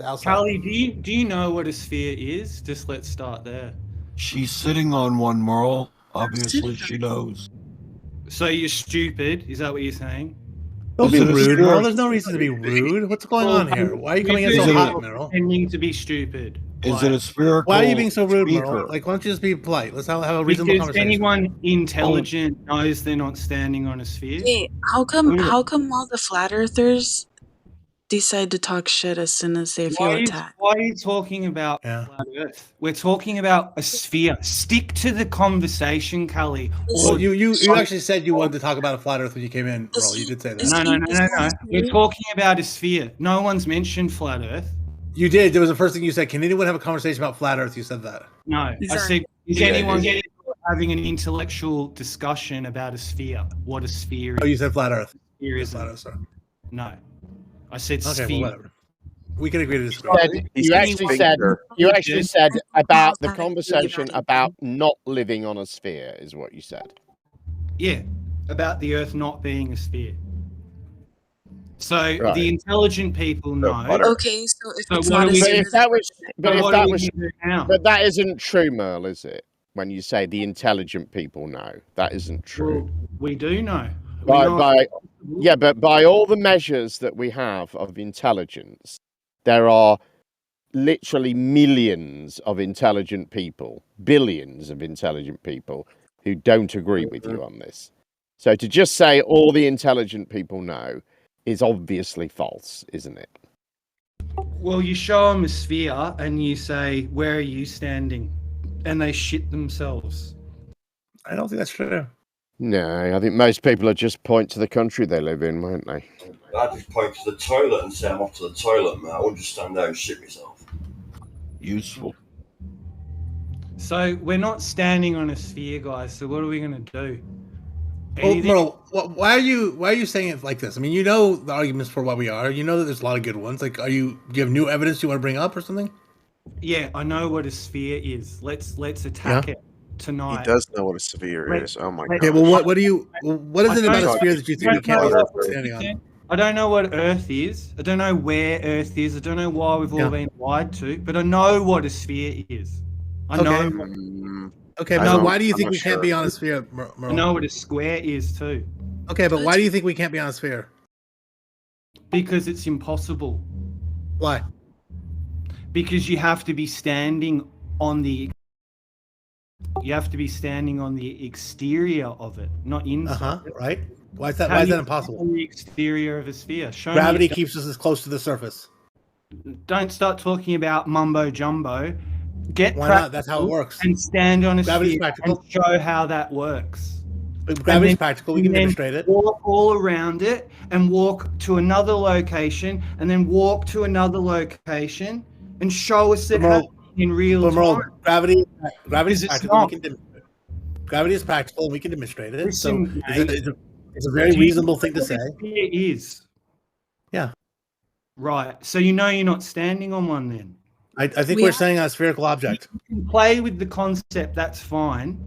It's outside. Callie, do you know what a sphere is? Just let's start there. She's sitting on one, Merl. Obviously, she knows. So you're stupid? Is that what you're saying? Don't be Is it a rude, sphere? Merl. There's no reason to be rude. What's going on here? Why are you coming in so hot, Merl? Pretending to be stupid. Is it a spherical? Why are you being so rude, speaker? Merl? Like, why don't you just be polite? Let's have a reasonable Because conversation. anyone intelligent knows they're not standing on a sphere. Hey, how come all the flat earthers decide to talk shit as soon as they feel attacked? Why are you talking about flat Earth? We're talking about a sphere. Stick to the conversation, Callie. Well, you actually said you wanted to talk about a flat Earth when you came in, Merl. You did say that. No. We're talking about a sphere. No one's mentioned flat Earth. You did. It was the first thing you said. Can anyone have a conversation about flat Earth? You said that. No. I said, is anyone having an intellectual discussion about a sphere? What a sphere is? Oh, you said flat Earth. Sphere is flat Earth, sorry. No. I said okay, sphere. well, whatever. We can agree to disagree. You actually said about the conversation about not living on a sphere is what you said. Yeah, about the Earth not being a sphere. So the intelligent people know. Okay, so if it's not a sphere, but that isn't true, Merl, is it? When you say the intelligent people know, that isn't true. Well, we do know. But by all the measures that we have of intelligence, there are literally millions of intelligent people, billions of intelligent people who don't agree with you on this. So to just say all the intelligent people know is obviously false, isn't it? Well, you show them a sphere and you say, where are you standing? And they shit themselves. I don't think that's true. No, I think most people will just point to the country they live in, won't they? I'd just point to the toilet and say I'm off to the toilet, man. I wouldn't just stand there and shit myself. Useful. So we're not standing on a sphere, guys. So what are we going to do? Well, Merl, why are you saying it like this? I mean, you know the arguments for why we are. You know that there's a lot of good ones. Like, do you have new evidence you want to bring up or something? Yeah, I know what a sphere is. Let's attack it tonight. He does know what a sphere is. Oh my god. Okay, well, what is it about a sphere that you think we can't be standing on? I don't know what Earth is. I don't know where Earth is. I don't know why we've all been lied to, but I know what a sphere is. I know. Okay, but why do you think we can't be on a sphere, Merl? I know what a square is too. Okay, but why do you think we can't be on a sphere? Because it's impossible. Why? Because you have to be standing on the exterior of it, not inside. Right. Why is that impossible? On the exterior of a sphere. Gravity keeps us as close to the surface. Don't start talking about mumbo jumbo. Why not? That's how it works. And stand on a Gravity's sphere practical. and show how that works. Gravity's practical. We can demonstrate it. Walk all around it and walk to another location and then walk to another location and show us it happening in real time. Gravity is practical. Gravity is practical and we can demonstrate it. Listen, it's a very reasonable thing to say. It is. Yeah. Right. So you know you're not standing on one then. I think we're standing on a spherical object. You can play with the concept, that's fine.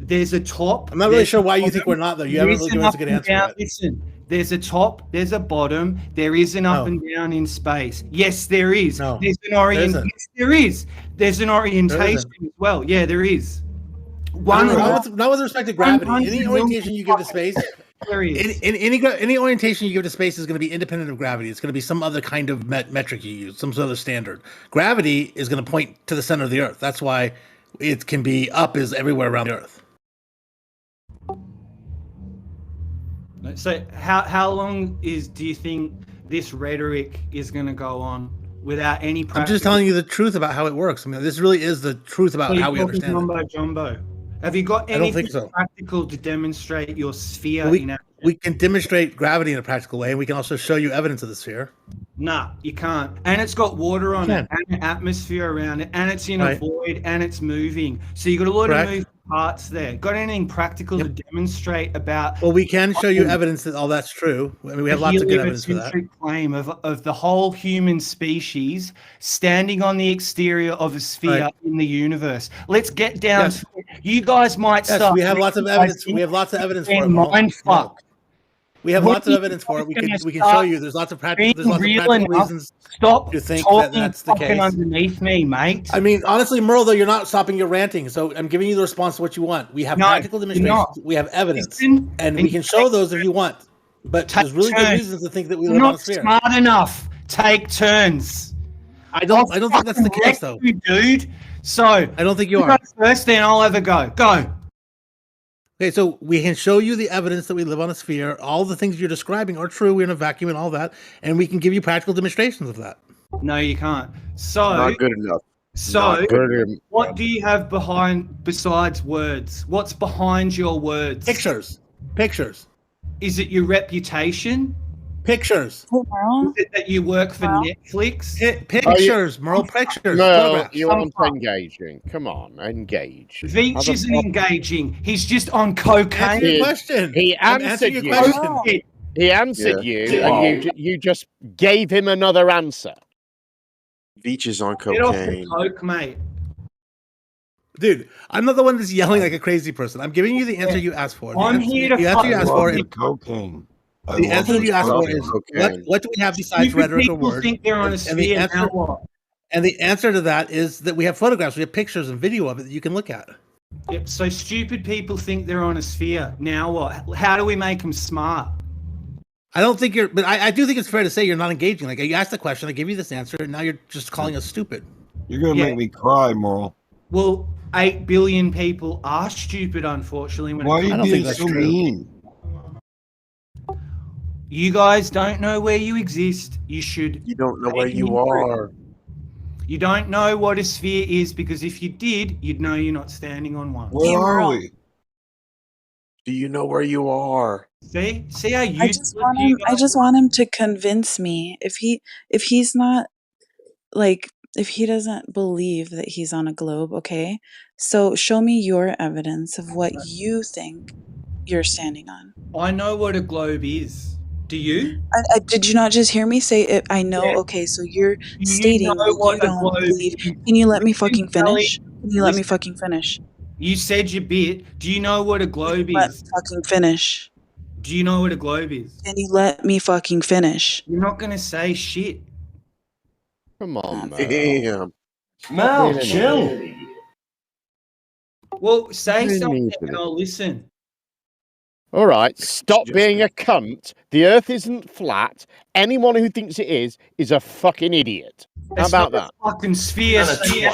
There's a top. I'm not really sure why you think we're not, though. You haven't really given us a good answer yet. Listen, there's a top, there's a bottom, there is an up and down in space. Yes, there is. No, there's an orientation. Yes, there is. There's an orientation as well. Yeah, there is. Not with respect to gravity. Any orientation you give to space, any orientation you give to space is going to be independent of gravity. It's going to be some other kind of metric you use, some sort of standard. Gravity is going to point to the center of the Earth. That's why it can be up is everywhere around the Earth. So how long do you think this rhetoric is going to go on without any practice? I'm just telling you the truth about how it works. I mean, this really is the truth about how we understand it. Jumbo. Have you got anything practical to demonstrate your sphere? We can demonstrate gravity in a practical way, and we can also show you evidence of the sphere. Nah, you can't. And it's got water on it, and an atmosphere around it, and it's in a void, and it's moving. So you got a lot of moving parts there. Got anything practical to demonstrate about? Well, we can show you evidence that all that's true. I mean, we have lots of good evidence for that. Claim of the whole human species standing on the exterior of a sphere in the universe. Let's get down. You guys might start. We have lots of evidence. We have lots of evidence for it. Mind fuck. We have lots of evidence for it. We can show you. There's lots of practical reasons Stop to think talking that's the case. underneath me, mate. I mean, honestly, Merle, though, you're not stopping your ranting, so I'm giving you the response to what you want. We have practical demonstrations. We have evidence, and we can show those if you want. But there's really good reasons to think that we live on a sphere. Not smart enough. Take turns. I don't think that's the case, though, dude. So I don't think you are. First, then I'll have a go. Go. Okay, so we can show you the evidence that we live on a sphere. All the things you're describing are true. We're in a vacuum and all that, and we can give you practical demonstrations of that. No, you can't. So Not good enough. So what do you have besides words? What's behind your words? Pictures. Is it your reputation? Pictures. Merl? Is it that you work for Netflix? Pictures, Merle, pictures. No, you aren't engaging. Come on, engage. Veach isn't engaging. He's just on cocaine. Answer your question. He answered you. He answered you, and you just gave him another answer. Veach is on Get off the cocaine. coke, mate. Dude, I'm not the one that's yelling like a crazy person. I'm giving you the answer you asked for. I'm here to the answer you asked for is cocaine. the answer you asked for is what do we have besides rhetoric or words? Think they're on a sphere. And the answer to that is that we have photographs, we have pictures and video of it that you can look at. Yep. So stupid people think they're on a sphere. Now what? How do we make them smart? I don't think you're, but I do think it's fair to say you're not engaging. Like, you asked the question, I gave you this answer, and now you're just calling us stupid. You're going to make me cry, Merle. Well, 8 billion people are stupid, unfortunately. Why are you being so mean? You guys don't know where you exist. You should. You don't know where you are. You don't know what a sphere is, because if you did, you'd know you're not standing on one. Where are we? Do you know where you are? See how you. I just want him to convince me. If he's not, like, if he doesn't believe that he's on a globe, okay? So show me your evidence of what you think you're standing on. I know what a globe is. Do you? Did you not just hear me say it? I know. Yeah. Okay, so you're stating that you don't believe. Can you let me fucking finish? Can you let me fucking finish? You said your bit. Do you know what a globe is? Let me fucking finish. Do you know what a globe is? Can you let me fucking finish? You're not gonna say shit. Come on, man. Damn. Merl, chill. Well, say something and I'll listen. All right, stop being a cunt. The Earth isn't flat. Anyone who thinks it is a fucking idiot. How about that? Fucking sphere, you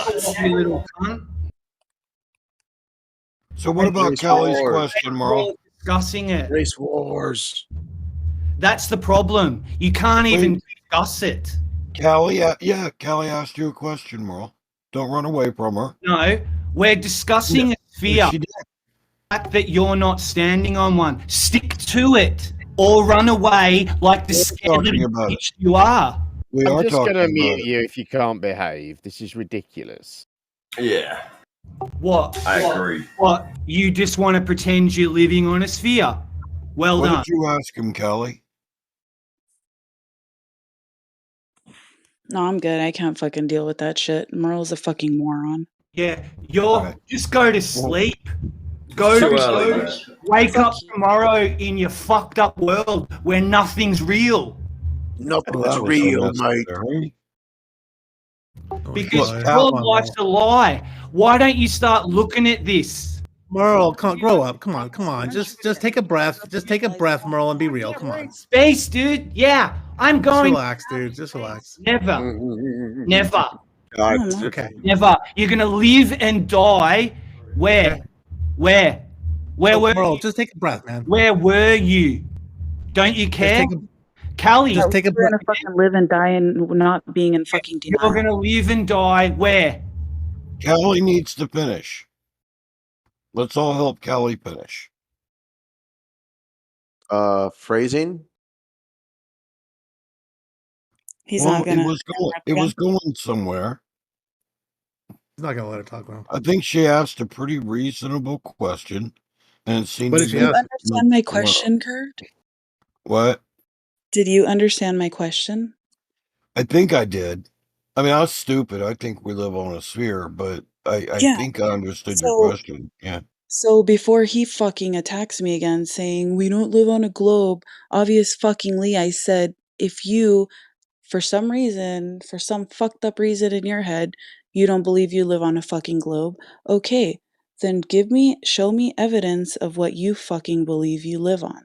little cunt. So what about Kelly's question, Merle? Discussing it. Race wars. That's the problem. You can't even discuss it. Kelly, Kelly asked you a question, Merle. Don't run away from her. No, we're discussing a sphere. That you're not standing on one. Stick to it, or run away like the scared little bitch you are. I'm just going to mute you if you can't behave. This is ridiculous. Yeah. What? I agree. What? You just want to pretend you're living on a sphere? Well done. What did you ask him, Kelly? No, I'm good. I can't fucking deal with that shit. Merle's a fucking moron. Yeah, just go to sleep. Go to sleep. Wake up tomorrow in your fucked up world where nothing's real. Nothing's real, mate. Because your life's a lie. Why don't you start looking at this? Merle, grow up. Come on. Just take a breath. Just take a breath, Merle, and be real. Come on. Space, dude. Yeah, I'm going. Just relax, dude. Just relax. Never. Okay. Never. You're gonna live and die. Where were Merle, you? just take a breath, man. Where were you? Don't you care? Callie, just take a breath. You're gonna fucking live and die and not being in fucking denial. You're gonna live and die where? Kelly needs to finish. Let's all help Kelly finish. Phrasing? He's not gonna. It was going somewhere. He's not gonna let her talk now. I think she asked a pretty reasonable question, and it seemed. Did you understand my question, Kurt? What? Did you understand my question? I think I did. I mean, I was stupid. I think we live on a sphere, but I think I understood your question. Yeah. So before he fucking attacks me again saying, we don't live on a globe, obvious fuckingly, I said, if you, for some reason, for some fucked up reason in your head, you don't believe you live on a fucking globe, okay, then show me evidence of what you fucking believe you live on.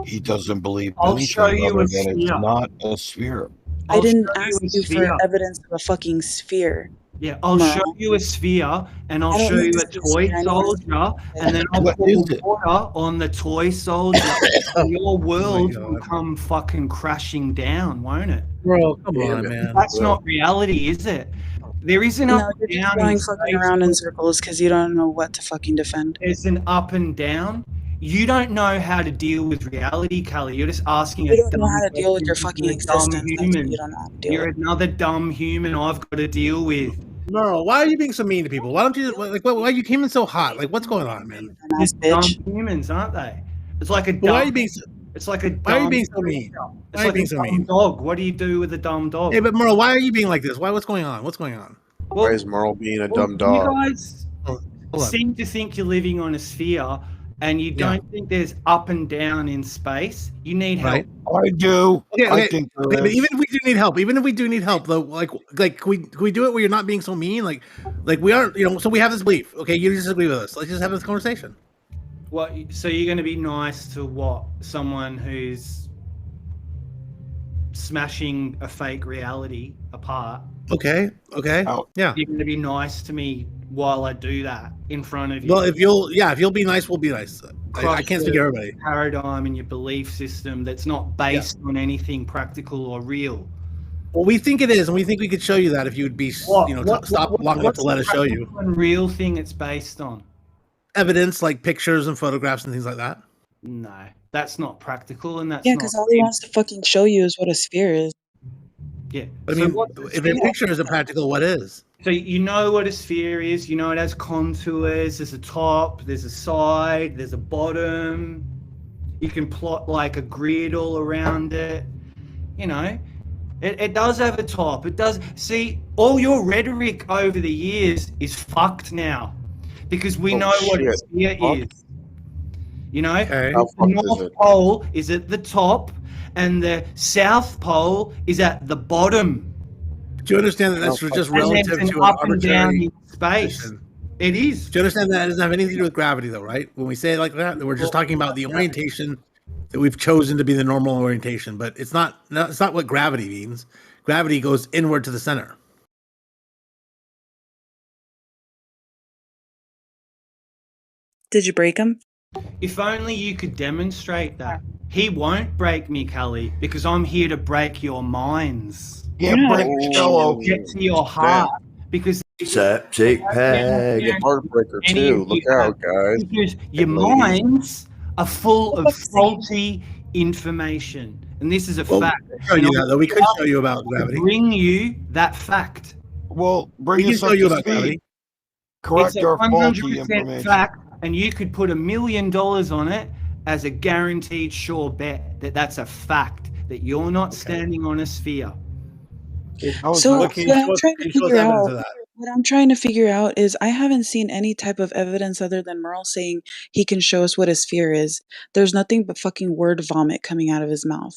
He doesn't believe I'll show anything you other a than it's sphere. not a sphere. I didn't show ask a you for sphere. evidence of a fucking sphere. Yeah, I'll Merl. show you a sphere, and I'll I don't show need you to a see a toy sphere. I know what a soldier, and then I'll What pour is it? water on the toy soldier. And your world will God. come fucking crashing down, won't it? Bro, come Damn on, it. man. That's Well, not reality, is it? There is an No, up you're and just down in going fucking space. around in circles because you don't know what to fucking defend. There's an up and down. You don't know how to deal with reality, Cully. You're just asking You a don't know dumb how to deal with question your because fucking you're a dumb existence. That's what human. you don't know how to deal You're with. another dumb human I've got to deal with. Merl, why are you being so mean to people? Why don't you like? Why are you came in so hot? Like, what's going on, man? Dumbass They're dumb bitch. humans, aren't they? It's like a But why are dumb. you being? So, It's like a why are you dumb. being so mean? creature. Why It's are you like being a so dumb mean? dog. What do you do with a dumb dog? Hey, but Merl, why are you being like this? What's going on? What's going on? why is Merl being a dumb You dog? guys Hold on. seem to think you're living on a sphere, and you Yeah. don't think there's up and down in space. You need help. Right. I do. Okay, I think there but is. even if we do need help, though, like, can we do it where you're not being so mean? Like we aren't, so we have this belief. Okay, you disagree with us. Let's just have this conversation. What? So you're going to be nice to what? Someone who's smashing a fake reality apart. Okay. Out. Yeah. You're going to be nice to me while I do that in front of you. Well, if you'll be nice, we'll be nice. I can't speak to everybody. Paradigm in your belief system that's not based on anything practical or real. Well, we think it is, and we think we could show you that if you would be, stop long enough to let us show you. What's the real thing it's based on? Evidence like pictures and photographs and things like that. No, that's not practical, and that's Yeah, not. because all he wants to fucking show you is what a sphere is. Yeah, But I mean, if a picture isn't practical, what is? So you know what a sphere is. You know it has contours. There's a top. There's a side. There's a bottom. You can plot like a grid all around it. You know, it does have a top. It does. See, all your rhetoric over the years is fucked now, because we know what a sphere is. You know, Okay. the North Pole is at the top, and the South Pole is at the bottom. Do you understand that that's just relative to an up and down arbitrary in space? position? It is. Do you understand that it doesn't have anything to do with gravity, though, right? When we say it like that, we're just talking about the orientation that we've chosen to be the normal orientation, but it's not what gravity means. Gravity goes inward to the center. Did you break him? If only you could demonstrate that. He won't break me, Cully, because I'm here to break your minds. Yeah, break Jello. Get to your heart. Because Septic peg. Heartbreaker too. Look out, guys. Because your minds are full of faulty information. And this is a fact. Show you that, though. We could show you about gravity. Bring you that fact. Well, We bring can us show up you to about speed. gravity. Correct It's a our faulty 100% information. fact, and you could put $1 million on it as a guaranteed sure bet that that's a fact, that you're not standing on a sphere. So What what I'm trying to figure out, what I'm trying to figure out is I haven't seen any type of evidence other than Merle saying he can show us what a sphere is. There's nothing but fucking word vomit coming out of his mouth.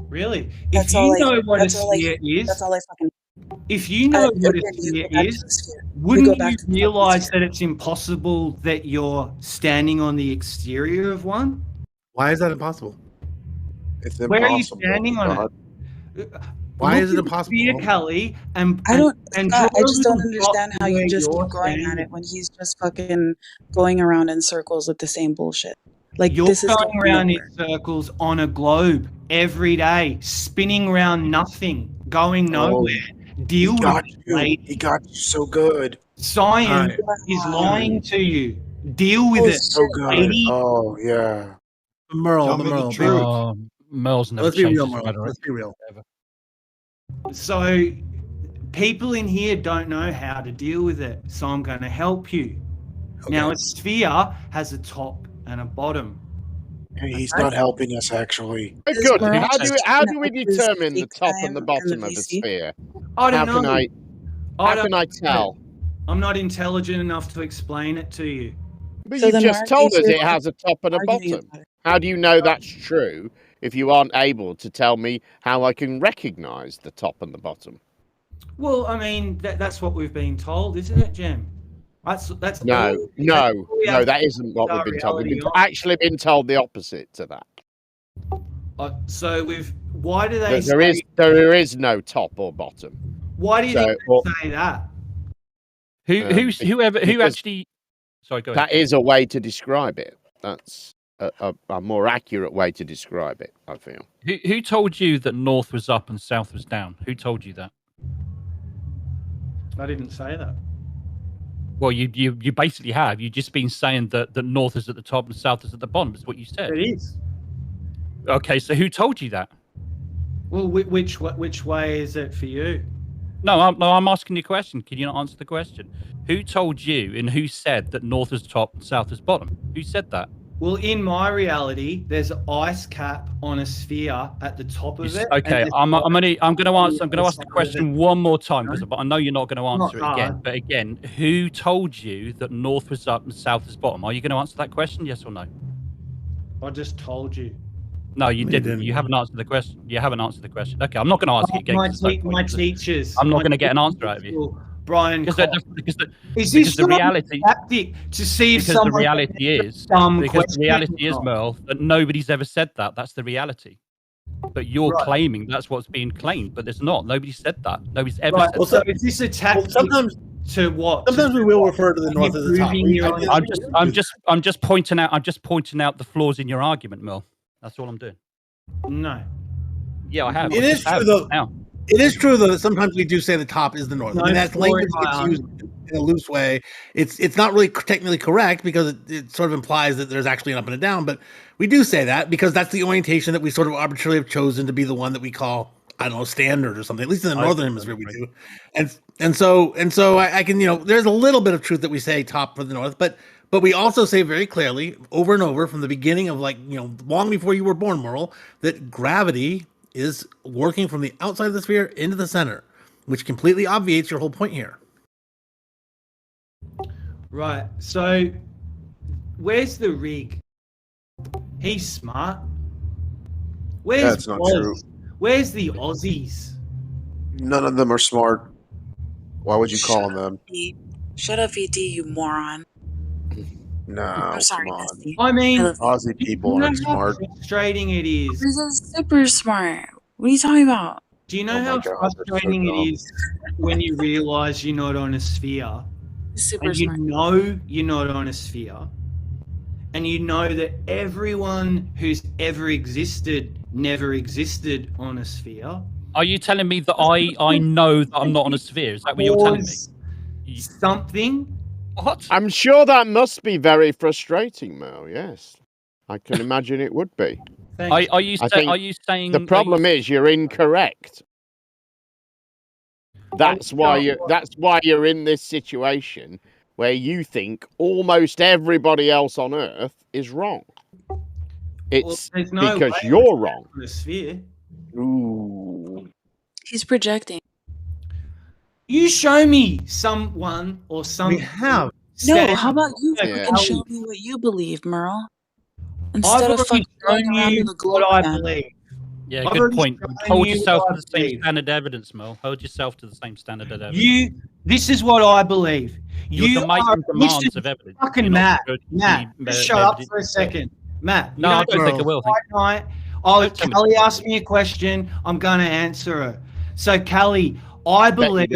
Really? That's If all you I- know what a that's all I- sphere is, That's all I fucking. if you know what a Again, you sphere go back to is, the sphere. wouldn't go you back to the fucking realize sphere. that it's impossible that you're standing on the exterior of one? Why is that impossible? It's Where are you impossible. standing on God. it? Why is it Look at the impossible? sphere, Cully, and I don't. and Scott, draw I a just don't little understand dot how where you just you're keep going at standing. it when he's just fucking going around in circles with the same bullshit. Like You're this is going around nowhere. in circles on a globe every day, spinning around nothing, going nowhere. Deal He with got it, you. lady. He got you so good. Science All is lying to you. Deal with it, So good. lady. Oh yeah. Merle, Tell me the Merle, truth. Merle's never Let's be changed real, his Merle. rhetoric. Let's be real. Ever. So people in here don't know how to deal with it, so I'm going to help you. Now, a sphere has a top and a bottom. And he's not helping us actually. Is Good. Merle How just do we trying to up his determine the fake top time and the in bottom the of the VC? sphere? I don't How know. can I I how don't can I know. tell? I'm not intelligent enough to explain it to you. But So you then just why are told you us here it has a top and a arguing bottom. about it? How do you know that's true if you aren't able to tell me how I can recognise the top and the bottom? Well, I mean, that's what we've been told, isn't it, Jem? That's No, that's no, all we no, have that to isn't what base we've our been told. We've reality been on. actually been told the opposite to that. So why do they That there is no top or bottom. why do you think they say that? Who actually? Sorry, go ahead. That is a way to describe it. That's a more accurate way to describe it, I feel. Who told you that north was up and south was down? Who told you that? I didn't say that. Well, you basically have. You've just been saying that north is at the top and south is at the bottom. Is what you said. It is. Okay, so who told you that? Well, which way is it for you? No, I'm asking you a question. Can you not answer the question? Who told you and who said that north is top and south is bottom? Who said that? Well, in my reality, there's an ice cap on a sphere at the top of it. Okay, I'm going to ask the question one more time because I know you're not going to answer it again. But again, who told you that north was up and south is bottom? Are you going to answer that question? Yes or no? I just told you. No, you didn't. You haven't answered the question. You haven't answered the question. Okay, I'm not going to ask it again. My teachers. I'm not going to get an answer out of you. Brian, because the reality tactic to see if because the reality is Merl, that nobody's ever said that. That's the reality. But you're claiming that's what's being claimed, but it's not. Nobody said that. Nobody's ever said that. So is this a tactic? To what? Sometimes we will refer to the north as the top. I'm just pointing out the flaws in your argument, Merl. That's all I'm doing. No. Yeah, I have. It is true though. It is true though that sometimes we do say the top is the north. I mean, that's language gets used in a loose way. It's not really technically correct because it sort of implies that there's actually an up and a down, but we do say that because that's the orientation that we sort of arbitrarily have chosen to be the one that we call, I don't know, standard or something. At least in the northern hemisphere we do. And so I can, there's a little bit of truth that we say top for the north, but we also say very clearly over and over from the beginning of long before you were born, Merl, that gravity is working from the outside of the sphere into the center, which completely obviates your whole point here. Right. So where's the rig? He's smart. That's not true. Where's the Aussies? None of them are smart. Why would you call them? Shut up, VD, you moron. No, I'm sorry, come on. Misty. I mean, Aussie people aren't smart. How frustrating it is. This is super smart. What are you talking about? Do you know how frustrating it is when you realize you're not on a sphere? Super and you smart. know you're not on a sphere, and you know that everyone who's ever existed never existed on a sphere. Are you telling me that I know that I'm not on a sphere? Is that what you're telling me? Something? What? I'm sure that must be very frustrating, Merl. Yes, I can imagine it would be. Are you saying the problem is you're incorrect? That's why you're in this situation where you think almost everybody else on Earth is wrong. It's because you're wrong. The sphere. Ooh. He's projecting. You show me someone or something. We have. No, how about you fucking show me what you believe, Merl? Instead of fucking going around in the globe. What I believe. Yeah, good point. Hold yourself to the same standard of evidence, Merl. Hold yourself to the same standard of evidence. This is what I believe. You are demands of evidence. Fucking Matt. Just shut up for a second. Matt. No, I don't think I will. Callie asked me a question. I'm going to answer her. So, Callie, I believe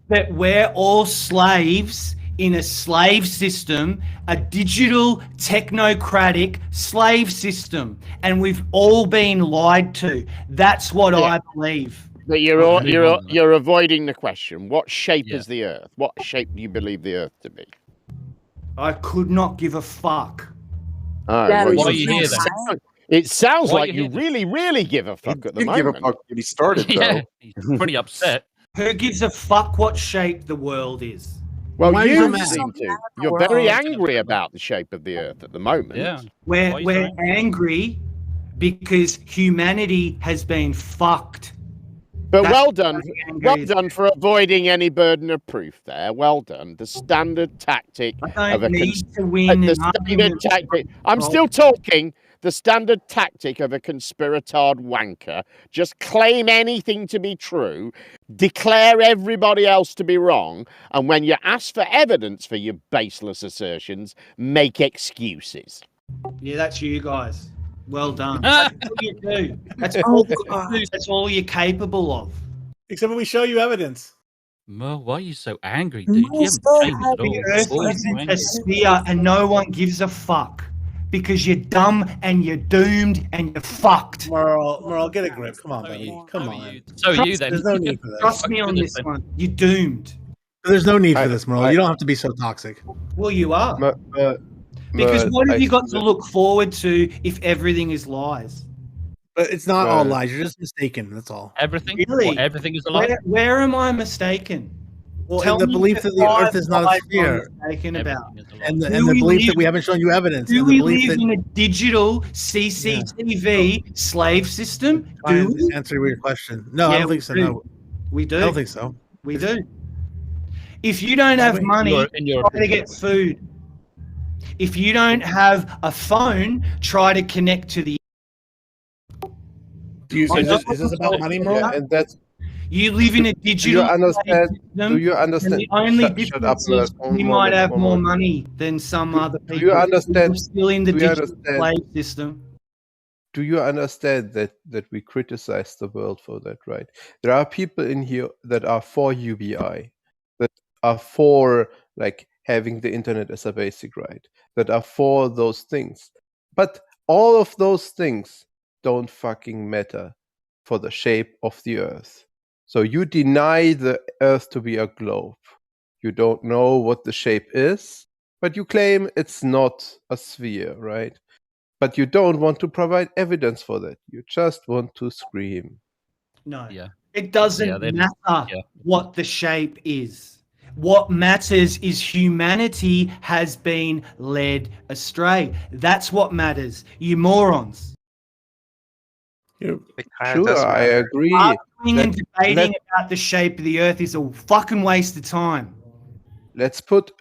that we're all slaves in a slave system, a digital technocratic slave system, and we've all been lied to. That's what I believe. But you're avoiding the question. What shape is the Earth? What shape do you believe the Earth to be? I could not give a fuck. Why are you here then? It sounds like you really, really give a fuck at the moment. Give a fuck when he started, though. He's pretty upset. Who gives a fuck what shape the world is? Well, you seem to. You're very angry about the shape of the Earth at the moment. Yeah. We're angry because humanity has been fucked. But well done for avoiding any burden of proof there. Well done. The standard tactic of a I'm still talking. The standard tactic of a conspiratard wanker. Just claim anything to be true, declare everybody else to be wrong, and when you ask for evidence for your baseless assertions, make excuses. Yeah, that's you guys. Well done. That's all you do. That's all you do. That's all you're capable of. Except when we show you evidence. Merl, why are you so angry, dude? You haven't changed at all. The Earth isn't a sphere, and no one gives a fuck because you're dumb and you're doomed and you're fucked. Merl, get a grip. Come on, buddy. Come on. So are you then. There's no need for that. Trust me on this one. You're doomed. There's no need for this, Merl. You don't have to be so toxic. Well, you are. Because what have you got to look forward to if everything is lies? But it's not all lies. You're just mistaken. That's all. Everything? Really? What, everything is a lie? Where am I mistaken? Well, in the belief that the Earth is not a sphere. And the belief that we haven't shown you evidence. Do we live in a digital CCTV slave system? Do we? Answer your question. No, I don't think so. No. We do. I don't think so. We do. If you don't have money, try to get food. If you don't have a phone, try to connect to the. Is this about money, Merl? Yeah, and that's. You live in a digital. Do you understand? And the only difference is you might have more money than some other people. Do you understand? You're still in the digital slave system. Do you understand that we criticize the world for that, right? There are people in here that are for UBI, that are for like having the internet as a basic right, that are for those things. But all of those things don't fucking matter for the shape of the Earth. So you deny the Earth to be a globe. You don't know what the shape is, but you claim it's not a sphere, right? But you don't want to provide evidence for that. You just want to scream. No. Yeah. It doesn't matter what the shape is. What matters is humanity has been led astray. That's what matters. You morons. Sure, I agree. Arguing and debating about the shape of the Earth is a fucking waste of time. Let's put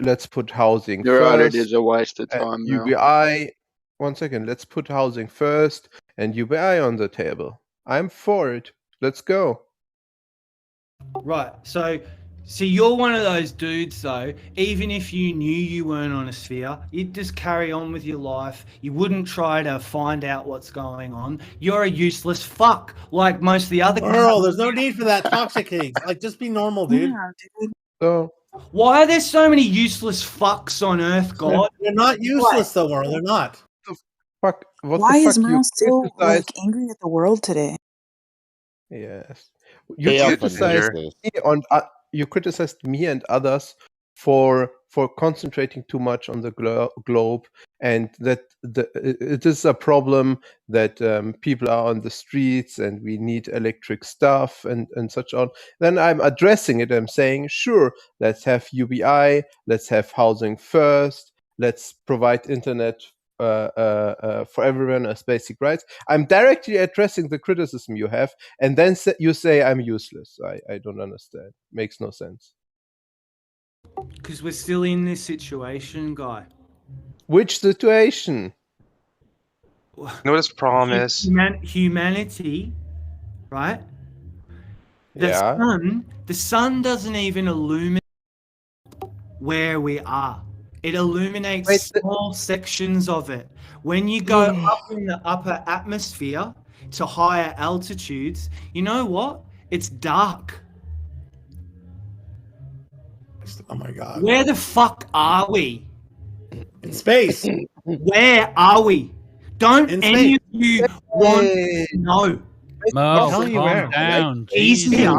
housing You're first. right, it is a waste of time. UBI. 1 second. Let's put housing first and UBI on the table. I'm for it. Let's go. Right. So you're one of those dudes, though. Even if you knew you weren't on a sphere, you'd just carry on with your life. You wouldn't try to find out what's going on. You're a useless fuck, like most of the other. Merl, there's no need for that toxic thing. Like, just be normal, dude. Yeah, dude. So why are there so many useless fucks on Earth, God? They're not useless, though, Merl. They're not. Why is Merl so angry at the world today? Yes. You criticized me and others for concentrating too much on the globe, and that it is a problem that people are on the streets and we need electric stuff and such on. Then I'm addressing it. I'm saying, sure, let's have UBI, let's have housing first, let's provide internet for everyone as basic rights. I'm directly addressing the criticism you have, and then you say I'm useless. I don't understand. Makes no sense. Because we're still in this situation, Guy. Which situation? You know what his problem is? Humanity, right? The sun doesn't even illuminate where we are. It illuminates small sections of it. When you go up in the upper atmosphere to higher altitudes, you know what? It's dark. Oh my God. Where the fuck are we? In space. Where are we? Don't any of you want to know? Merl, calm down. Easier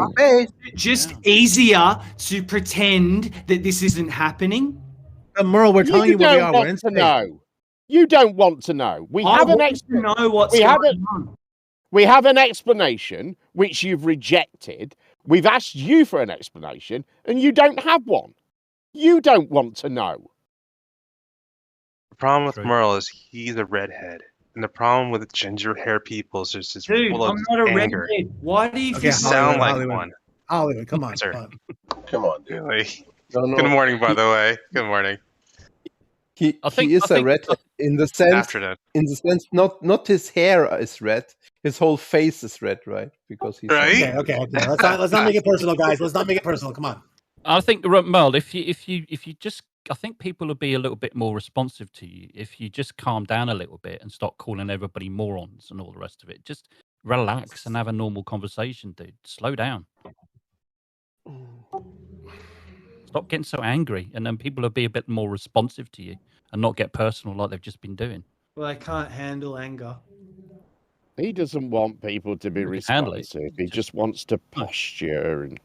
to pretend that this isn't happening. Merl, we're telling you where we are. We're in space. You don't want to know. We have an explanation which you've rejected. We've asked you for an explanation, and you don't have one. You don't want to know. The problem with Merl is he's a redhead. And the problem with ginger hair people is just Dude, full of I'm not a anger. redhead. Why do you You think sound like Hollywood. one. Hollywood, come on. Sir. Come on, dude. Really? No, Good morning, by the way. Good morning. He is a red in the sense not his hair is red, his whole face is red, right? Because he's right. Okay. Let's not make it personal, guys. Let's not make it personal. Come on. I think, Merl, if you just, I think people will be a little bit more responsive to you if you just calm down a little bit and stop calling everybody morons and all the rest of it. Just relax and have a normal conversation, dude. Slow down. Stop getting so angry, and then people will be a bit more responsive to you and not get personal like they've just been doing. Well, I can't handle anger. He doesn't want people to be responsive. He just wants to posture and